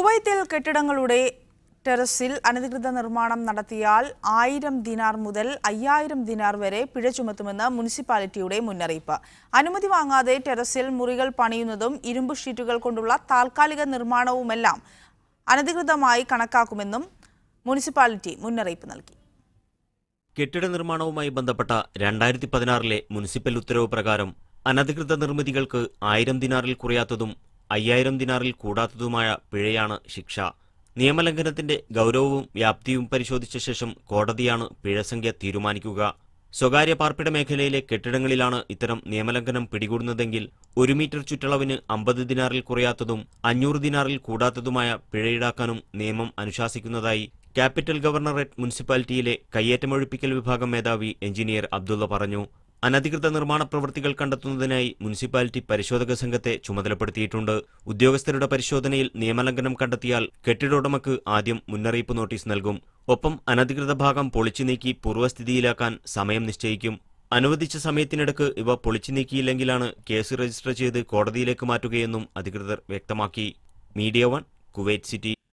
കുവൈത്തിൽ കെട്ടിടങ്ങളുടെ ടെറസിൽ അനധികൃത നിർമ്മാണം നടത്തിയാൽ 1000 ദിനാർ മുതൽ 5000 ദിനാർ വരെ പിഴ ചുമത്തുമെന്ന് മുനിസിപ്പാലിറ്റിയുടെ മുന്നറിയിപ്പ്. അനുമതി വാങ്ങാതെ ടെറസിൽ മുറികൾ പണിയുന്നതും ഇരുമ്പ് ഷീറ്റുകൾ കൊണ്ടുള്ള താൽക്കാലിക നിർമ്മാണവുമെല്ലാം അനധികൃതമായി കണക്കാക്കുമെന്നും മുനിസിപ്പാലിറ്റി മുന്നറിയിപ്പ് നൽകി. കെട്ടിട നിർമ്മാണവുമായി ബന്ധപ്പെട്ട 2016 മുനിസിപ്പൽ ഉത്തരവ് പ്രകാരം അനധികൃത നിർമ്മിതികൾക്ക് 1000 ദിനാറിൽ കുറയാത്തതും 5000 ദിനാറിൽ കൂടാത്തതുമായ പിഴയാണ് ശിക്ഷ. നിയമലംഘനത്തിന്റെ ഗൗരവവും വ്യാപ്തിയും പരിശോധിച്ച ശേഷം കോടതിയാണ് പിഴസംഖ്യ തീരുമാനിക്കുക. സ്വകാര്യ പാർപ്പിട മേഖലയിലെ കെട്ടിടങ്ങളിലാണ് ഇത്തരം നിയമലംഘനം പിടികൂടുന്നതെങ്കിൽ 1 മീറ്റർ ചുറ്റളവിന് 50 ദിനാറിൽ കുറയാത്തതും 500 ദിനാറിൽ കൂടാത്തതുമായ പിഴ ഈടാക്കാനും നിയമം അനുശാസിക്കുന്നതായി ക്യാപിറ്റൽ ഗവർണറേറ്റ് മുനിസിപ്പാലിറ്റിയിലെ കയ്യേറ്റമൊഴിപ്പിക്കൽ വിഭാഗം മേധാവി എഞ്ചിനീയർ അബ്ദുള്ള പറഞ്ഞു. അനധികൃത നിർമ്മാണ പ്രവൃത്തികൾ കണ്ടെത്തുന്നതിനായി മുനിസിപ്പാലിറ്റി പരിശോധക സംഘത്തെ ചുമതലപ്പെടുത്തിയിട്ടുണ്ട്. ഉദ്യോഗസ്ഥരുടെ പരിശോധനയിൽ നിയമലംഘനം കണ്ടെത്തിയാൽ കെട്ടിട ഉടമയ്ക്ക് ആദ്യം മുന്നറിയിപ്പ് നോട്ടീസ് നൽകും. ഒപ്പം അനധികൃത ഭാഗം പൊളിച്ചു നീക്കി പൂർവ്വസ്ഥിതിയിലാക്കാൻ സമയം നിശ്ചയിക്കും. അനുവദിച്ച സമയത്തിനിടക്ക് ഇവ പൊളിച്ചു നീക്കിയില്ലെങ്കിലാണ് കേസ് രജിസ്റ്റർ ചെയ്ത് കോടതിയിലേക്ക് മാറ്റുകയെന്നും അധികൃതർ വ്യക്തമാക്കി. Media 1 Kuwait city.